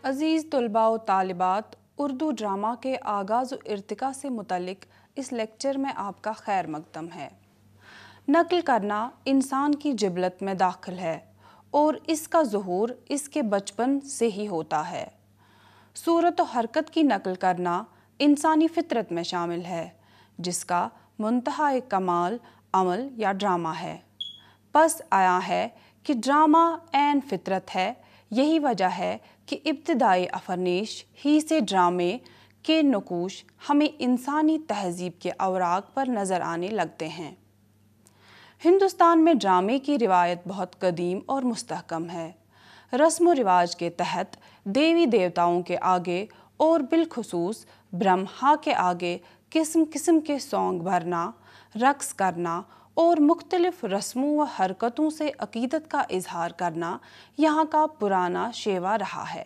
عزیز طلباء و طالبات، اردو ڈرامہ کے آغاز و ارتقاء سے متعلق اس لیکچر میں آپ کا خیر مقدم ہے۔ نقل کرنا انسان کی جبلت میں داخل ہے اور اس کا ظہور اس کے بچپن سے ہی ہوتا ہے۔ صورت و حرکت کی نقل کرنا انسانی فطرت میں شامل ہے، جس کا منتہا کمال عمل یا ڈرامہ ہے۔ پس آیا ہے کہ ڈرامہ عین فطرت ہے۔ یہی وجہ ہے کہ ابتدائی افرنیش ہی سے ڈرامے کے نقوش ہمیں انسانی تہذیب کے اوراق پر نظر آنے لگتے ہیں۔ ہندوستان میں ڈرامے کی روایت بہت قدیم اور مستحکم ہے۔ رسم و رواج کے تحت دیوی دیوتاؤں کے آگے اور بالخصوص برہما کے آگے قسم قسم کے سونگ بھرنا، رقص کرنا اور مختلف رسموں و حرکتوں سے عقیدت کا اظہار کرنا یہاں کا پرانا شیوا رہا ہے۔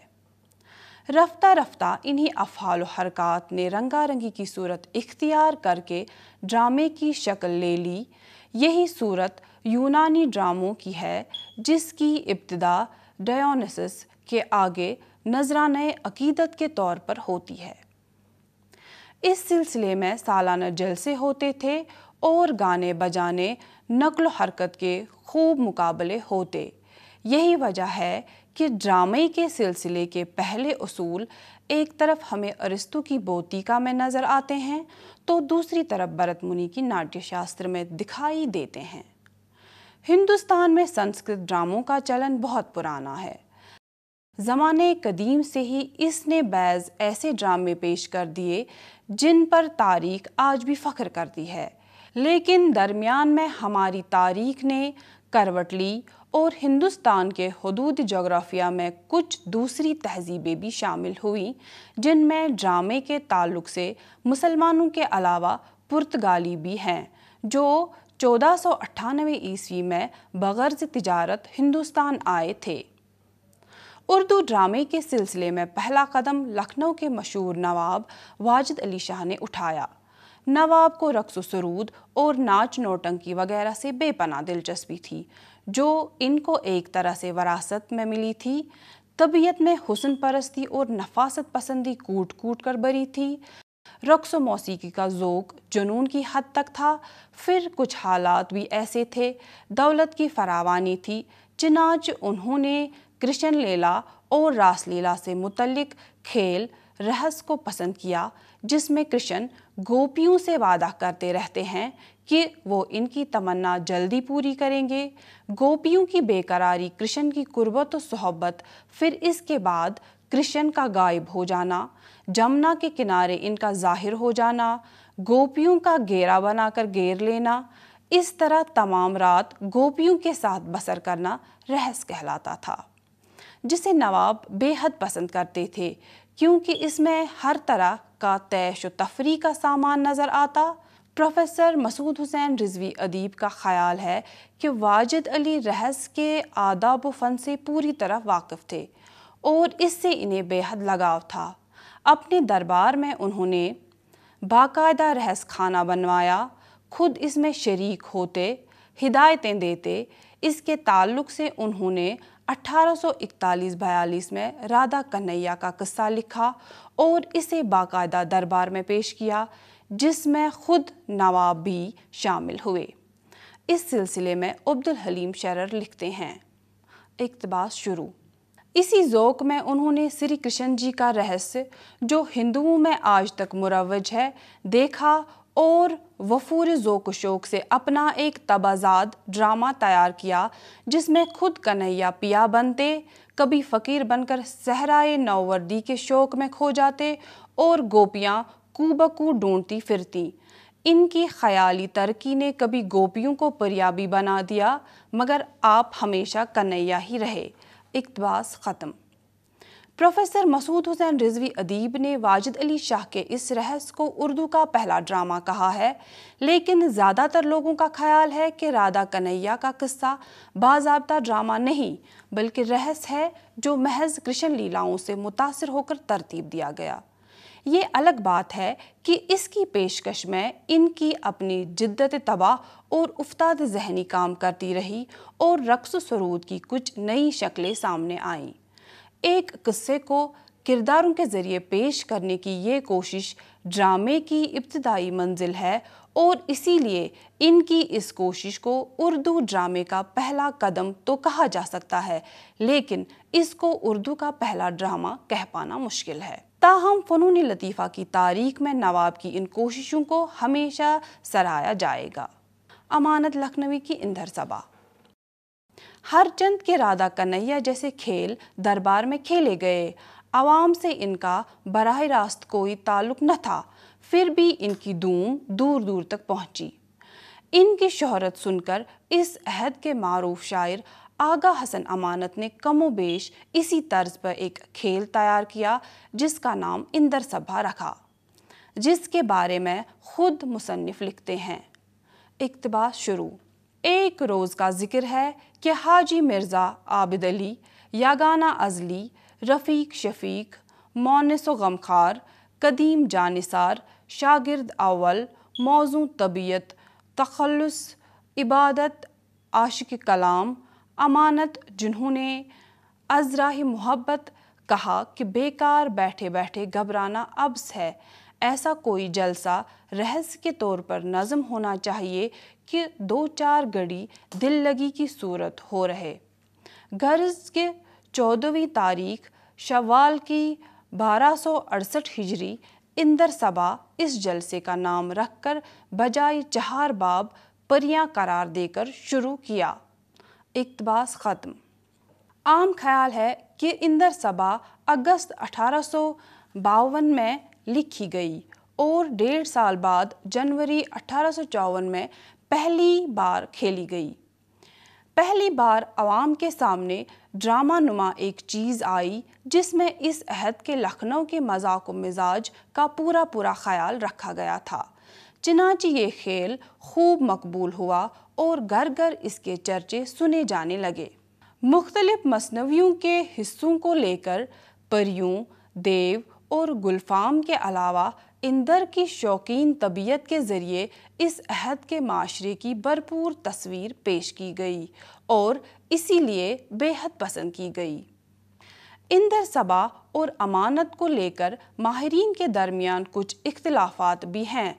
رفتہ رفتہ انہی افعال و حرکات نے رنگا رنگی کی صورت اختیار کر کے ڈرامے کی شکل لے لی۔ یہی صورت یونانی ڈراموں کی ہے، جس کی ابتدا ڈیونیسس کے آگے نذرانۂ عقیدت کے طور پر ہوتی ہے۔ اس سلسلے میں سالانہ جلسے ہوتے تھے اور گانے بجانے، نقل و حرکت کے خوب مقابلے ہوتے۔ یہی وجہ ہے کہ ڈرامے کے سلسلے کے پہلے اصول ایک طرف ہمیں ارسطو کی بوتیکا میں نظر آتے ہیں تو دوسری طرف بھرت منی کی ناٹیہ شاستر میں دکھائی دیتے ہیں۔ ہندوستان میں سنسکرت ڈراموں کا چلن بہت پرانا ہے۔ زمانے قدیم سے ہی اس نے بعض ایسے ڈرامے پیش کر دیے جن پر تاریخ آج بھی فخر کرتی ہے، لیکن درمیان میں ہماری تاریخ نے کروٹ لی اور ہندوستان کے حدود جغرافیہ میں کچھ دوسری تہذیبیں بھی شامل ہوئیں، جن میں ڈرامے کے تعلق سے مسلمانوں کے علاوہ پرتگالی بھی ہیں، جو 1498 عیسوی میں بغرض تجارت ہندوستان آئے تھے۔ اردو ڈرامے کے سلسلے میں پہلا قدم لکھنؤ کے مشہور نواب واجد علی شاہ نے اٹھایا۔ نواب کو رقص و سرود اور ناچ نوٹنکی وغیرہ سے بے پناہ دلچسپی تھی، جو ان کو ایک طرح سے وراثت میں ملی تھی۔ طبیعت میں حسن پرستی اور نفاست پسندی کوٹ کوٹ کر بھری تھی۔ رقص و موسیقی کا ذوق جنون کی حد تک تھا۔ پھر کچھ حالات بھی ایسے تھے، دولت کی فراوانی تھی، چنانچہ انہوں نے کرشن لیلا اور راس لیلا سے متعلق کھیل رہس کو پسند کیا، جس میں کرشن گوپیوں سے وعدہ کرتے رہتے ہیں کہ وہ ان کی تمنا جلدی پوری کریں گے۔ گوپیوں کی بے قراری، کرشن کی قربت و صحبت، پھر اس کے بعد کرشن کا غائب ہو جانا، جمنا کے کنارے ان کا ظاہر ہو جانا، گوپیوں کا گھیرا بنا کر گھیر لینا، اس طرح تمام رات گوپیوں کے ساتھ بسر کرنا رہس کہلاتا تھا، جسے نواب بے حد پسند کرتے تھے، کیونکہ اس میں ہر طرح کا طیش و تفریح کا سامان نظر آتا۔ پروفیسر مسعود حسین رضوی ادیب کا خیال ہے کہ واجد علی رہس کے آداب و فن سے پوری طرح واقف تھے اور اس سے انہیں بے حد لگاؤ تھا۔ اپنے دربار میں انہوں نے باقاعدہ رہس کھانا بنوایا، خود اس میں شریک ہوتے، ہدایتیں دیتے۔ اس کے تعلق سے انہوں نے 1841-42 میں رادھا کنہیا کا قصہ لکھا اور اسے باقاعدہ دربار میں پیش کیا، جس میں خود نواب بھی شامل ہوئے۔ اس سلسلے میں عبدالحلیم شرر لکھتے ہیں، اقتباس شروع۔ اسی ذوق میں انہوں نے سری کرشن جی کا رہس، جو ہندوؤں میں آج تک مروج ہے، دیکھا اور وفور ذوق و شوق سے اپنا ایک طبعزاد ڈرامہ تیار کیا، جس میں خود کنہیا پیا بنتے، کبھی فقیر بن کر صحرائے نووردی کے شوق میں کھو جاتے اور گوپیاں کو بکو ڈھونڈتی پھرتیں۔ ان کی خیالی ترقی نے کبھی گوپیوں کو پریا بھی بنا دیا، مگر آپ ہمیشہ کنہیا ہی رہے۔ اقتباس ختم۔ پروفیسر مسعود حسین رضوی ادیب نے واجد علی شاہ کے اس رہس کو اردو کا پہلا ڈرامہ کہا ہے، لیکن زیادہ تر لوگوں کا خیال ہے کہ رادھا کنہیا کا قصہ باضابطہ ڈرامہ نہیں، بلکہ رہس ہے جو محض کرشن لیلاؤں سے متاثر ہو کر ترتیب دیا گیا۔ یہ الگ بات ہے کہ اس کی پیشکش میں ان کی اپنی جدت طبع اور افتاد ذہنی کام کرتی رہی اور رقص و سرود کی کچھ نئی شکلیں سامنے آئیں۔ ایک قصے کو کرداروں کے ذریعے پیش کرنے کی یہ کوشش ڈرامے کی ابتدائی منزل ہے اور اسی لیے ان کی اس کوشش کو اردو ڈرامے کا پہلا قدم تو کہا جا سکتا ہے، لیکن اس کو اردو کا پہلا ڈرامہ کہہ پانا مشکل ہے۔ تاہم فنون لطیفہ کی تاریخ میں نواب کی ان کوششوں کو ہمیشہ سراہا جائے گا۔ امانت لکھنوی کی اندر صبا۔ ہر چند کے رادھا کنہیا جیسے کھیل دربار میں کھیلے گئے، عوام سے ان کا براہ راست کوئی تعلق نہ تھا، پھر بھی ان کی دھوم دور دور تک پہنچی۔ ان کی شہرت سن کر اس عہد کے معروف شاعر آغا حسن امانت نے کم و بیش اسی طرز پر ایک کھیل تیار کیا جس کا نام اندر صبا رکھا، جس کے بارے میں خود مصنف لکھتے ہیں۔ اقتباس شروع۔ ایک روز کا ذکر ہے کہ حاجی مرزا عابد علی، یگانہ ازلی، رفیق شفیق، مونس و غمخوار، قدیم جانثار، شاگرد اول، موزوں طبیعت، تخلص، عبادت، عاشق کلام، امانت، جنہوں نے از راہ محبت کہا کہ بیکار بیٹھے بیٹھے گھبرانا عبث ہے، ایسا کوئی جلسہ رہس کے طور پر نظم ہونا چاہیے کہ دو چار گھڑی دل لگی کی صورت ہو رہے۔ غرض کہ 14ویں تاریخ شوال کی 1268 ہجری اندر صبا اس جلسے کا نام رکھ کر بجائے 4 باب پریاں قرار دے کر شروع کیا۔ اقتباس ختم۔ عام خیال ہے کہ اندر صبا اگست 1852 میں لکھی گئی اور 1.5 سال بعد جنوری 1854 میں پہلی بار کھیلی گئی۔ پہلی بار عوام کے سامنے ڈرامہ نما ایک چیز آئی جس میں اس عہد کے لکھنؤ کے مذاق و مزاج کا پورا خیال رکھا گیا تھا۔ چنانچہ یہ کھیل خوب مقبول ہوا اور گھر گھر اس کے چرچے سنے جانے لگے۔ مختلف مثنویوں کے حصوں کو لے کر پریوں، دیو اور گلفام کے علاوہ اندر کی شوقین طبیعت کے ذریعے اس عہد کے معاشرے کی بھرپور تصویر پیش کی گئی اور اسی لیے بے حد پسند کی گئی۔ اندر صبا اور امانت کو لے کر ماہرین کے درمیان کچھ اختلافات بھی ہیں۔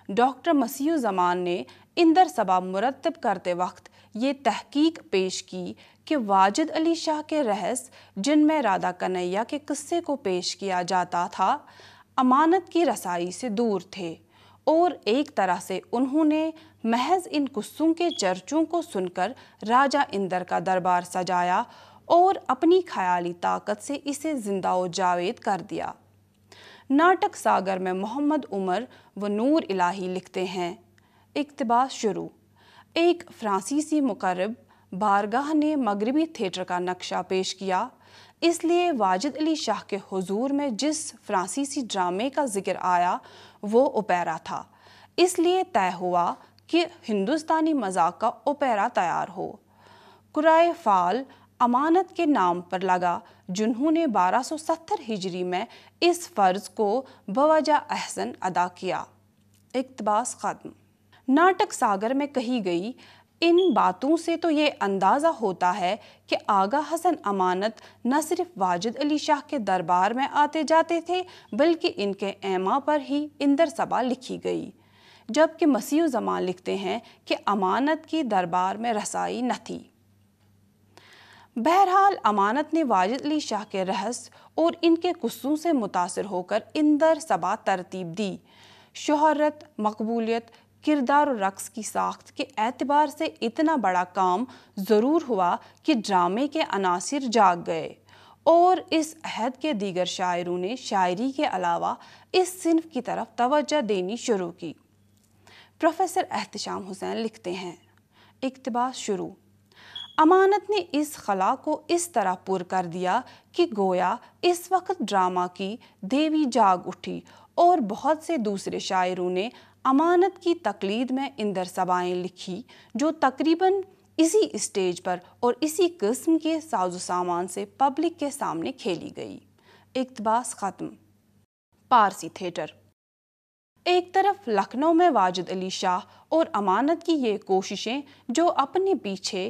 ڈاکٹر مسیح الزمان نے اندر صبا مرتب کرتے وقت یہ تحقیق پیش کی کہ واجد علی شاہ کے رہس جن میں رادھا کنہیا کے قصے کو پیش کیا جاتا تھا امانت کی رسائی سے دور تھے اور ایک طرح سے انہوں نے محض ان قصوں کے چرچوں کو سن کر راجہ اندر کا دربار سجایا اور اپنی خیالی طاقت سے اسے زندہ و جاوید کر دیا۔ ناٹک ساگر میں محمد عمر و نور الہی لکھتے ہیں۔ اقتباس شروع۔ ایک فرانسیسی مقرب بارگاہ نے مغربی تھیٹر کا نقشہ پیش کیا، اس لیے واجد علی شاہ کے حضور میں جس فرانسیسی ڈرامے کا ذکر آیا وہ اوپیرا تھا، اس لیے طے ہوا کہ ہندوستانی مذاق کا اوپیرا تیار ہو۔ قرائے فال امانت کے نام پر لگا جنہوں نے 1270 ہجری میں اس فرض کو بوجہ احسن ادا کیا۔ اقتباس ختم۔ ناٹک ساگر میں کہی گئی ان باتوں سے تو یہ اندازہ ہوتا ہے کہ آغا حسن امانت نہ صرف واجد علی شاہ کے دربار میں آتے جاتے تھے بلکہ ان کے ایما پر ہی اندر صبا لکھی گئی، جبکہ مسیح الزمان لکھتے ہیں کہ امانت کی دربار میں رسائی نہ تھی۔ بہرحال امانت نے واجد علی شاہ کے رہس اور ان کے قصوں سے متاثر ہو کر اندر صبا ترتیب دی۔ شہرت، مقبولیت، کردار و رقص کی ساخت کے اعتبار سے اتنا بڑا کام ضرور ہوا کہ ڈرامے کے عناصر جاگ گئے اور اس عہد کے دیگر شاعروں نے شاعری کے علاوہ اس صنف کی طرف توجہ دینی شروع کی۔ پروفیسر احتشام حسین لکھتے ہیں۔ اقتباس شروع۔ امانت نے اس خلا کو اس طرح پر کر دیا کہ گویا اس وقت ڈرامہ کی دیوی جاگ اٹھی اور بہت سے دوسرے شاعروں نے امانت کی تقلید میں اندر صبائیں لکھی جو تقریباً اسی اسٹیج پر اور اسی قسم کے ساز و سامان سے پبلک کے سامنے کھیلی گئی۔ اقتباس ختم۔ پارسی تھیٹر۔ ایک طرف لکھنؤ میں واجد علی شاہ اور امانت کی یہ کوششیں جو اپنے پیچھے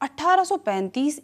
1835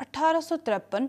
1853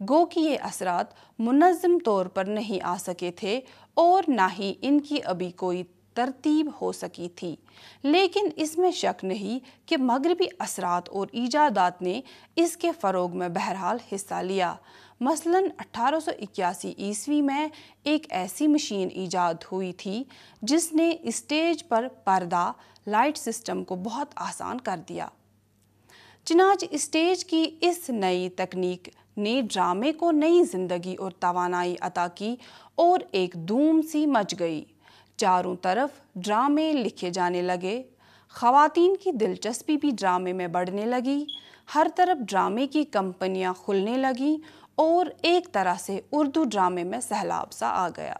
گو کہ یہ اثرات منظم طور پر نہیں آ سکے تھے اور نہ ہی ان کی ابھی کوئی ترتیب ہو سکی تھی، لیکن اس میں شک نہیں کہ مغربی اثرات اور ایجادات نے اس کے فروغ میں بہرحال حصہ لیا۔ مثلاً 1881 میں ایک ایسی مشین ایجاد ہوئی تھی جس نے اسٹیج پر پردہ لائٹ سسٹم کو بہت آسان کر دیا۔ چنانچہ اسٹیج کی اس نئی تکنیک نے ڈرامے کو نئی زندگی اور توانائی عطا کی اور ایک دھوم سی مچ گئی۔ چاروں طرف ڈرامے لکھے جانے لگے، خواتین کی دلچسپی بھی ڈرامے میں بڑھنے لگی، ہر طرف ڈرامے کی کمپنیاں کھلنے لگیں اور ایک طرح سے اردو ڈرامے میں سیلاب سا آ گیا۔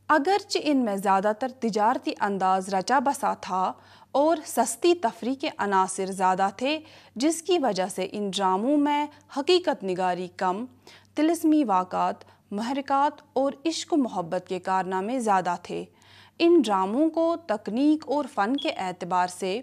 اگرچہ ان میں زیادہ تر تجارتی انداز رچا بسا تھا اور سستی تفریح کے عناصر زیادہ تھے، جس کی وجہ سے ان ڈراموں میں حقیقت نگاری کم، طلسمی واقعات، محرکات اور عشق و محبت کے کارنامے زیادہ تھے۔ ان ڈراموں کو تکنیک اور فن کے اعتبار سے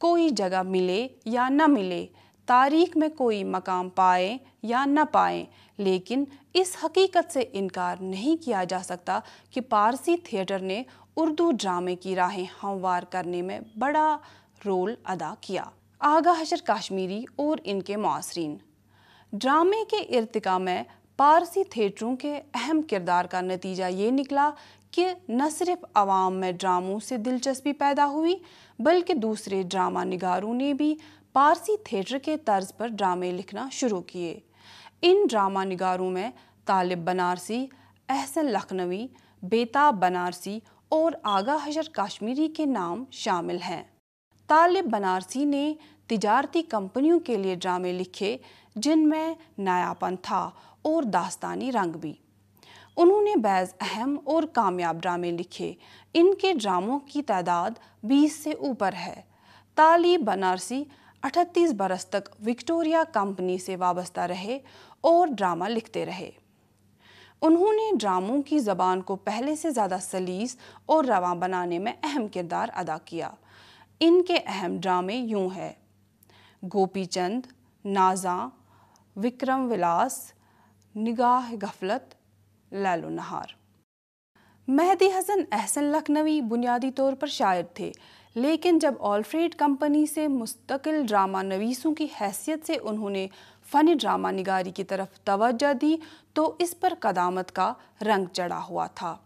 کوئی جگہ ملے یا نہ ملے، تاریخ میں کوئی مقام پائیں یا نہ پائیں، لیکن اس حقیقت سے انکار نہیں کیا جا سکتا کہ پارسی تھیٹر نے اردو ڈرامے کی راہیں ہموار کرنے میں بڑا رول ادا کیا۔ آغا حشر کاشمیری اور ان کے معاصرین۔ ڈرامے کے ارتقاء میں پارسی تھیٹروں کے اہم کردار کا نتیجہ یہ نکلا کہ نہ صرف عوام میں ڈراموں سے دلچسپی پیدا ہوئی، بلکہ دوسرے ڈرامہ نگاروں نے بھی پارسی تھیٹر کے طرز پر ڈرامے لکھنا شروع کیے۔ ان ڈرامہ نگاروں میں طالب بنارسی، احسن لکھنوی، بیتاب بنارسی اور آغا حشر کاشمیری کے نام شامل ہیں۔ طالب بنارسی نے تجارتی کمپنیوں کے لیے ڈرامے لکھے جن میں نیاپن تھا اور داستانی رنگ بھی۔ انہوں نے بعض اہم اور کامیاب ڈرامے لکھے، ان کے ڈراموں کی تعداد 20 سے اوپر ہے۔ طالب بنارسی 38 برس تک وکٹوریہ کمپنی سے وابستہ رہے اور ڈرامہ لکھتے رہے۔ انہوں نے ڈراموں کی زبان کو پہلے سے زیادہ سلیس اور رواں بنانے میں اہم کردار ادا کیا۔ ان کے اہم ڈرامے یوں ہیں: گوپی چند، نازاں، وکرم ولاس، نگاہ غفلت، لیل و نہار۔ مہدی حسن احسن لکھنوی بنیادی طور پر شاعر تھے، لیکن جب آلفریڈ کمپنی سے مستقل ڈرامہ نویسوں کی حیثیت سے انہوں نے فن ڈرامہ نگاری کی طرف توجہ دی تو اس پر قدامت کا رنگ چڑھا ہوا تھا۔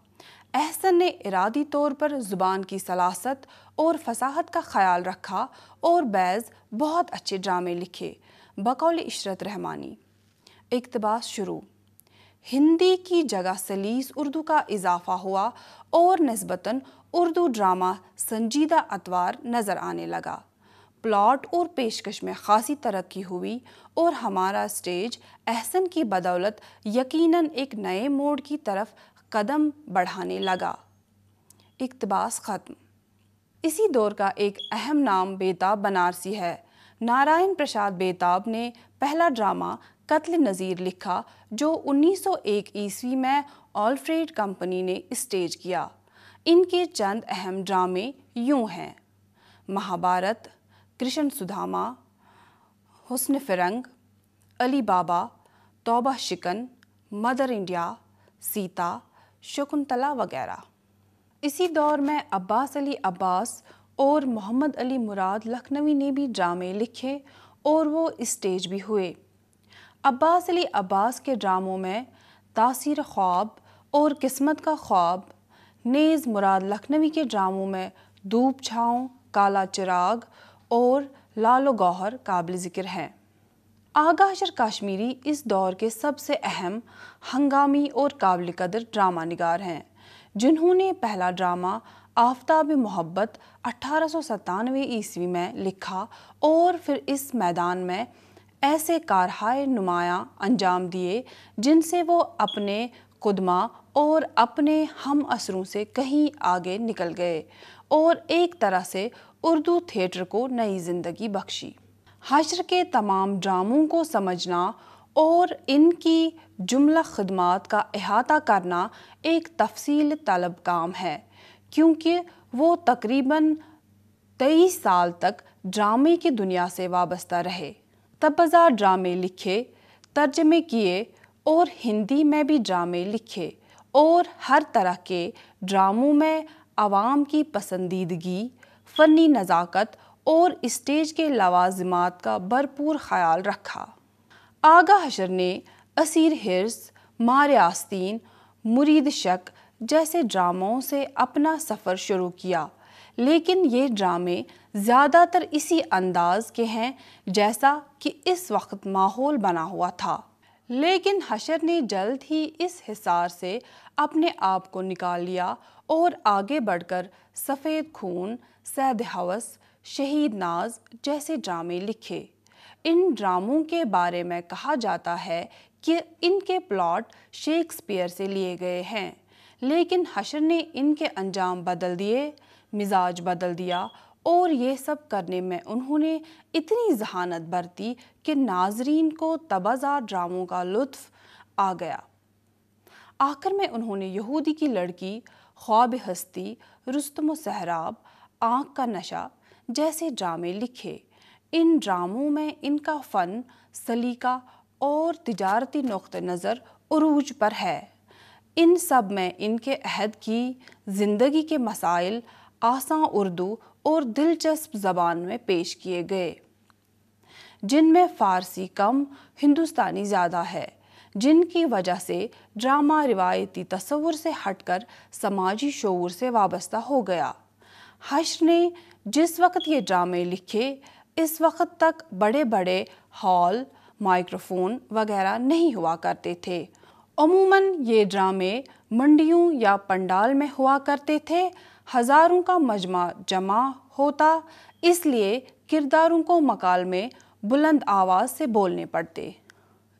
احسن نے ارادی طور پر زبان کی سلاست اور فصاحت کا خیال رکھا اور بعض بہت اچھے ڈرامے لکھے۔ بقول عشرت رحمانی۔ اقتباس شروع۔ ہندی کی جگہ سلیس اردو کا اضافہ ہوا اور نسبتاً اردو ڈرامہ سنجیدہ اتوار نظر آنے لگا۔ پلاٹ اور پیشکش میں خاصی ترقی ہوئی اور ہمارا اسٹیج احسن کی بدولت یقیناً ایک نئے موڑ کی طرف قدم بڑھانے لگا۔ اقتباس ختم۔ اسی دور کا ایک اہم نام بیتاب بنارسی ہے۔ نارائن پرساد بیتاب نے پہلا ڈرامہ قتل نذیر لکھا جو 1901 میں آلفریڈ کمپنی نے اسٹیج کیا۔ ان کے چند اہم ڈرامے یوں ہیں: مہابھارت، کرشن سدھاما، حسن فرنگ، علی بابا، توبہ شکن، مدر انڈیا، سیتا، شکنتلا وغیرہ۔ اسی دور میں عباس علی عباس اور محمد علی مراد لکھنوی نے بھی ڈرامے لکھے اور وہ اسٹیج بھی ہوئے۔ عباس علی عباس کے ڈراموں میں تاثیر خواب اور قسمت کا خواب، نیز مراد لکھنوی کے ڈراموں میں دھوپ چھاؤں، کالا چراغ اور لال و گوہر قابل ذکر ہیں۔ آغا حشر کاشمیری اس دور کے سب سے اہم، ہنگامی اور قابل قدر ڈرامہ نگار ہیں، جنہوں نے پہلا ڈرامہ آفتاب محبت 1897 میں لکھا اور پھر اس میدان میں ایسے کارہائے نمایاں انجام دیے جن سے وہ اپنے قدماء اور اپنے ہم عصروں سے کہیں آگے نکل گئے اور ایک طرح سے اردو تھیٹر کو نئی زندگی بخشی۔ حشر کے تمام ڈراموں کو سمجھنا اور ان کی جملہ خدمات کا احاطہ کرنا ایک تفصیل طلب کام ہے، کیونکہ وہ تقریباً 23 سال تک ڈرامے کی دنیا سے وابستہ رہے، تبزار ڈرامے لکھے، ترجمے کیے اور ہندی میں بھی ڈرامے لکھے اور ہر طرح کے ڈراموں میں عوام کی پسندیدگی، فنی نزاکت اور اسٹیج کے لوازمات کا بھرپور خیال رکھا۔ آغا حشر نے اسیر حرص، مار آستین، مرید شک جیسے ڈراموں سے اپنا سفر شروع کیا، لیکن یہ ڈرامے زیادہ تر اسی انداز کے ہیں جیسا کہ اس وقت ماحول بنا ہوا تھا۔ لیکن حشر نے جلد ہی اس حصار سے اپنے آپ کو نکال لیا اور آگے بڑھ کر سفید خون، صید ہوس، شہید ناز جیسے ڈرامے لکھے۔ ان ڈراموں کے بارے میں کہا جاتا ہے کہ ان کے پلاٹ شیکسپیئر سے لیے گئے ہیں، لیکن حشر نے ان کے انجام بدل دیے، مزاج بدل دیا، اور یہ سب کرنے میں انہوں نے اتنی ذہانت برتی کہ ناظرین کو تبازار ڈراموں کا لطف آ گیا۔ آخر میں انہوں نے یہودی کی لڑکی، خواب ہستی، رستم و سہراب، آنکھ کا نشہ جیسے ڈرامے لکھے۔ ان ڈراموں میں ان کا فن، سلیقہ اور تجارتی نقطہ نظر عروج پر ہے۔ ان سب میں ان کے عہد کی زندگی کے مسائل آسان اردو اور دلچسپ زبان میں پیش کیے گئے، جن میں فارسی کم، ہندوستانی زیادہ ہے، جن کی وجہ سے ڈرامہ روایتی تصور سے ہٹ کر سماجی شعور سے وابستہ ہو گیا۔ حشر نے جس وقت یہ ڈرامے لکھے، اس وقت تک بڑے بڑے ہال، مائکروفون وغیرہ نہیں ہوا کرتے تھے۔ عموماً یہ ڈرامے منڈیوں یا پنڈال میں ہوا کرتے تھے، ہزاروں کا مجمع جمع ہوتا، اس لیے کرداروں کو مکالمے بلند آواز سے بولنے پڑتے،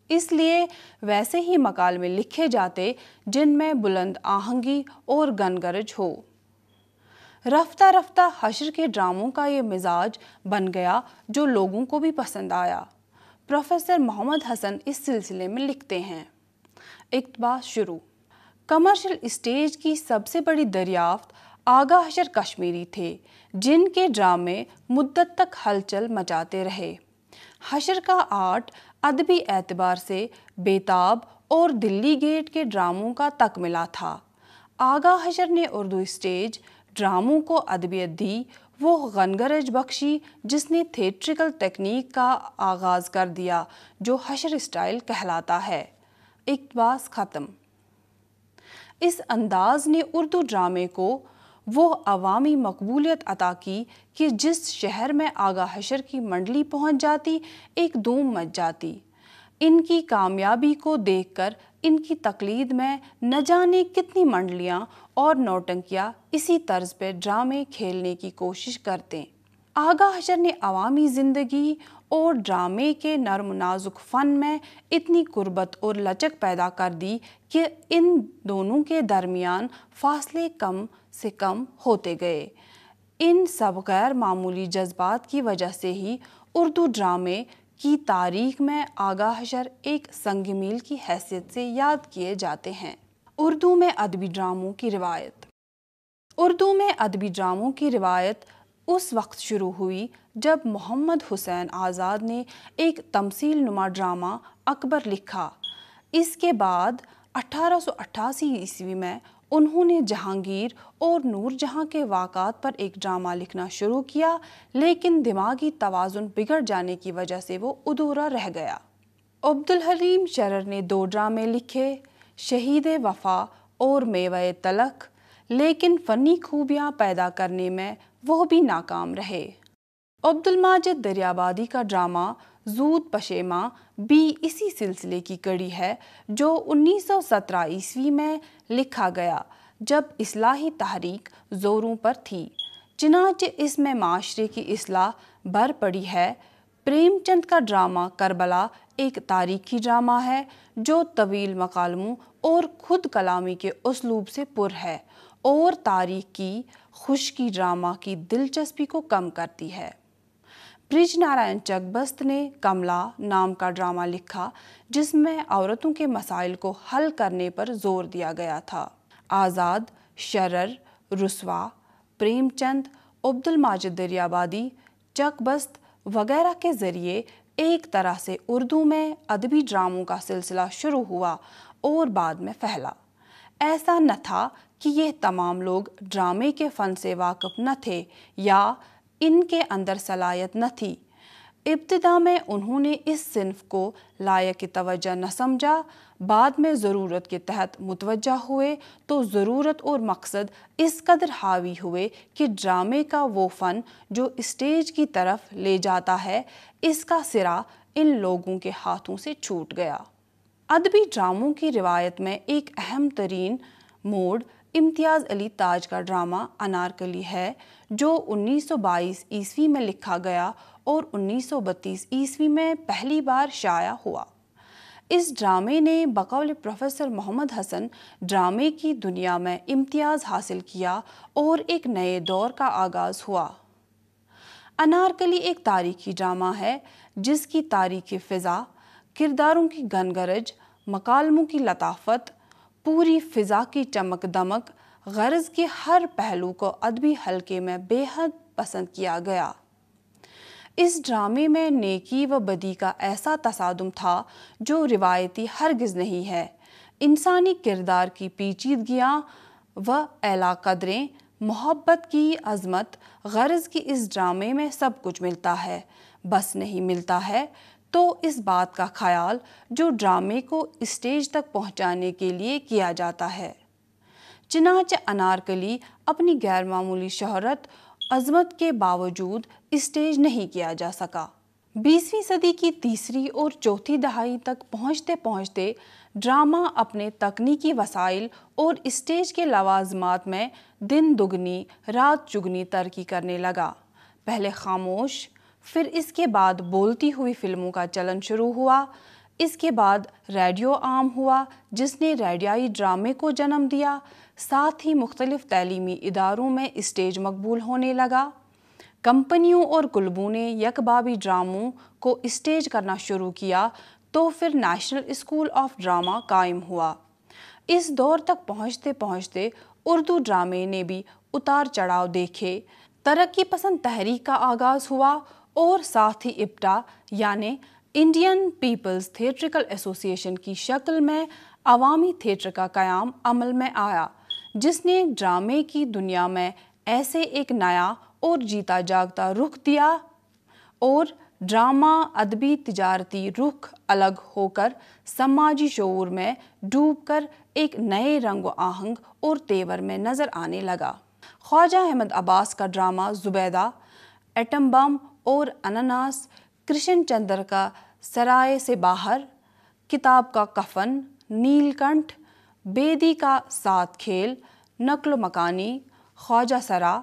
اس لیے ویسے ہی مکالمے لکھے جاتے جن میں بلند آہنگی اور گنگرج ہو۔ رفتہ رفتہ حشر کے ڈراموں کا یہ مزاج بن گیا جو لوگوں کو بھی پسند آیا۔ پروفیسر محمد حسن اس سلسلے میں لکھتے ہیں: اقتباس شروع۔ کمرشل اسٹیج کی سب سے بڑی دریافت آغا حشر کشمیری تھے، جن کے ڈرامے مدت تک ہلچل مچاتے رہے۔ حشر کا آرٹ ادبی اعتبار سے بیتاب اور دلی گیٹ کے ڈراموں کا تکملہ تھا۔ آغا حشر نے اردو اسٹیج ڈراموں کو ادبیت دی، وہ غنگرج بخشی جس نے تھیٹرکل تکنیک کا آغاز کر دیا جو حشر اسٹائل کہلاتا ہے۔ اقتباس ختم۔ اس انداز نے اردو ڈرامے کو وہ عوامی مقبولیت عطا کی کہ جس شہر میں آغا حشر کی منڈلی پہنچ جاتی، ایک دھوم مچ جاتی۔ ان کی کامیابی کو دیکھ کر ان کی تقلید میں نہ جانے کتنی منڈلیاں اور نوٹنکیاں اسی طرز پہ ڈرامے کھیلنے کی کوشش کرتے۔ آغا حشر نے عوامی زندگی اور ڈرامے کے نرم و نازک فن میں اتنی قربت اور لچک پیدا کر دی کہ ان دونوں کے درمیان فاصلے کم سے کم ہوتے گئے۔ ان سب غیر معمولی جذبات کی وجہ سے ہی اردو ڈرامے کی تاریخ میں آغا حشر ایک سنگ میل کی حیثیت سے یاد کیے جاتے ہیں۔ اردو میں ادبی ڈراموں کی روایت۔ اردو میں ادبی ڈراموں کی روایت اس وقت شروع ہوئی جب محمد حسین آزاد نے ایک تمثیل نما ڈرامہ اکبر لکھا۔ اس کے بعد 1888 میں انہوں نے جہانگیر اور نور جہاں کے واقعات پر ایک ڈرامہ لکھنا شروع کیا، لیکن دماغی توازن بگڑ جانے کی وجہ سے وہ ادھورا رہ گیا۔ عبدالحلیم شرر نے 2 ڈرامے لکھے، شہید وفا اور میوہ تلخ، لیکن فنی خوبیاں پیدا کرنے میں وہ بھی ناکام رہے۔ عبدالماجد دریابادی کا ڈرامہ زود پشیماں بھی اسی سلسلے کی کڑی ہے جو 1917 میں لکھا گیا جب اصلاحی تحریک زوروں پر تھی، چنانچہ اس میں معاشرے کی اصلاح بھر پڑی ہے۔ پریم چند کا ڈرامہ کربلا ایک تاریخی ڈرامہ ہے جو طویل مکالموں اور خود کلامی کے اسلوب سے پر ہے اور تاریخ کی خشکی ڈرامہ کی دلچسپی کو کم کرتی ہے۔ برج نارائن چک-بست نے کملا نام کا ڈرامہ لکھا جس میں عورتوں کے مسائل کو حل کرنے پر زور دیا گیا تھا۔ آزاد، شرر، رسوا، پریم چند، عبدالماجد دریابادی، چک-بست وغیرہ کے ذریعے ایک طرح سے اردو میں ادبی ڈراموں کا سلسلہ شروع ہوا اور بعد میں پھیلا۔ ایسا نہ تھا کہ یہ تمام لوگ ڈرامے کے فن سے واقف نہ تھے یا ان کے اندر صلاحیت نہ تھی۔ ابتدا میں انہوں نے اس صنف کو لائق توجہ نہ سمجھا، بعد میں ضرورت کے تحت متوجہ ہوئے تو ضرورت اور مقصد اس قدر حاوی ہوئے کہ ڈرامے کا وہ فن جو اسٹیج کی طرف لے جاتا ہے، اس کا سرا ان لوگوں کے ہاتھوں سے چھوٹ گیا۔ ادبی ڈراموں کی روایت میں ایک اہم ترین موڑ امتیاز علی تاج کا ڈرامہ انارکلی ہے، جو 1922 میں لکھا گیا اور 1932 میں پہلی بار شائع ہوا۔ اس ڈرامے نے بقول پروفیسر محمد حسن ڈرامے کی دنیا میں امتیاز حاصل کیا اور ایک نئے دور کا آغاز ہوا۔ انارکلی ایک تاریخی ڈرامہ ہے جس کی تاریخی فضا، کرداروں کی گنگرج، مکالموں کی لطافت، پوری فضا کی چمک دمک، غرض کے ہر پہلو کو ادبی حلقے میں بے حد پسند کیا گیا۔ اس ڈرامے میں نیکی و بدی کا ایسا تصادم تھا جو روایتی ہرگز نہیں ہے۔ انسانی کردار کی پیچیدگیاں و اعلیٰ قدریں، محبت کی عظمت، غرض کی اس ڈرامے میں سب کچھ ملتا ہے۔ بس نہیں ملتا ہے تو اس بات کا خیال جو ڈرامے کو اسٹیج تک پہنچانے کے لیے کیا جاتا ہے۔ چنانچہ انارکلی اپنی غیر معمولی شہرت عظمت کے باوجود اسٹیج نہیں کیا جا سکا۔ 20ویں صدی کی تیسری اور چوتھی دہائی تک پہنچتے پہنچتے ڈرامہ اپنے تکنیکی وسائل اور اسٹیج کے لوازمات میں دن دگنی رات چگنی ترقی کرنے لگا۔ پہلے خاموش، پھر اس کے بعد بولتی ہوئی فلموں کا چلن شروع ہوا۔ اس کے بعد ریڈیو عام ہوا جس نے ریڈیائی ڈرامے کو جنم دیا۔ ساتھ ہی مختلف تعلیمی اداروں میں اسٹیج مقبول ہونے لگا۔ کمپنیوں اور کلبوں نے یکبابی ڈراموں کو اسٹیج کرنا شروع کیا تو پھر نیشنل اسکول آف ڈرامہ قائم ہوا۔ اس دور تک پہنچتے پہنچتے اردو ڈرامے نے بھی اتار چڑھاؤ دیکھے۔ ترقی پسند تحریک کا آغاز ہوا اور ساتھ ہی اپٹا یعنی انڈین پیپلز تھیٹریکل ایسوسی ایشن کی شکل میں عوامی تھیٹر کا قیام عمل میں آیا، جس نے ڈرامے کی دنیا میں ایسے ایک نیا اور جیتا جاگتا رخ دیا اور ڈرامہ ادبی تجارتی رخ الگ ہو کر سماجی شعور میں ڈوب کر ایک نئے رنگ و آہنگ اور تیور میں نظر آنے لگا۔ خواجہ احمد عباس کا ڈرامہ زبیدہ، ایٹم بم اور اناناس، کرشن چندر کا سرائے سے باہر، کتاب کا کفن، نیل کنٹھ، بیدی کا سات کھیل، نقل و مکانی، خواجہ سرا،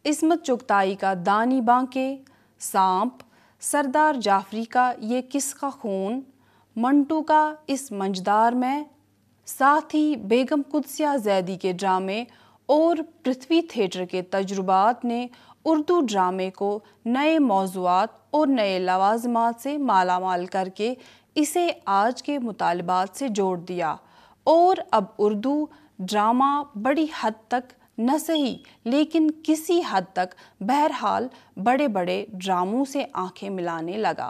عصمت چغتائی کا دانی بانکے، سانپ، سردار جعفری کا یہ کس کا خون، منٹو کا اس منجدار میں، ساتھ ہی بیگم قدسیہ زیدی کے ڈرامے اور پرتھوی تھیٹر کے تجربات نے اردو ڈرامے کو نئے موضوعات اور نئے لوازمات سے مالا مال کر کے اسے آج کے مطالبات سے جوڑ دیا، اور اب اردو ڈرامہ بڑی حد تک نہ صحیح لیکن کسی حد تک بہرحال بڑے بڑے ڈراموں سے آنکھیں ملانے لگا۔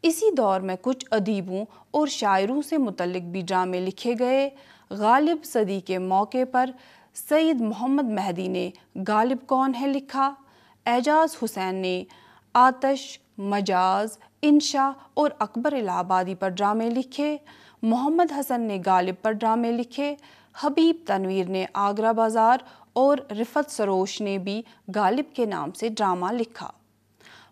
اسی دور میں کچھ ادیبوں اور شاعروں سے متعلق بھی ڈرامے لکھے گئے۔ غالب صدی کے موقع پر سید محمد مہدی نے غالب کون ہے لکھا، اعجاز حسین نے آتش، مجاز، انشا اور اکبر الہ آبادی پر ڈرامے لکھے، محمد حسن نے غالب پر ڈرامے لکھے، حبیب تنویر نے آگرہ بازار اور رفعت سروش نے بھی غالب کے نام سے ڈرامہ لکھا۔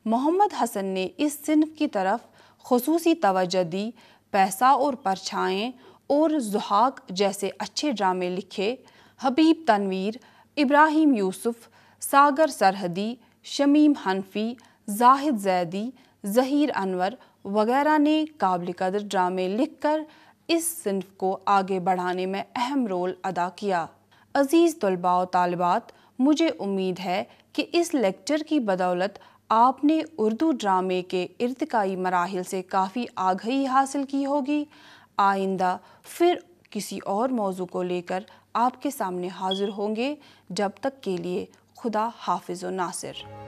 محمد حسن نے اس صنف کی طرف خصوصی توجہ دی، پیسہ اور پرچھائیں اور ضحاک جیسے اچھے ڈرامے لکھے۔ حبیب تنویر، ابراہیم یوسف، ساگر سرحدی، شمیم حنفی، زاہد زیدی، ظہیر انور وغیرہ نے قابل قدر ڈرامے لکھ کر اس صنف کو آگے بڑھانے میں اہم رول ادا کیا۔ عزیز طلباء و طالبات، مجھے امید ہے کہ اس لیکچر کی بدولت آپ نے اردو ڈرامے کے ارتقائی مراحل سے کافی آگہی حاصل کی ہوگی۔ آئندہ پھر کسی اور موضوع کو لے کر آپ کے سامنے حاضر ہوں گے۔ جب تک کے لیے خدا حافظ و ناصر۔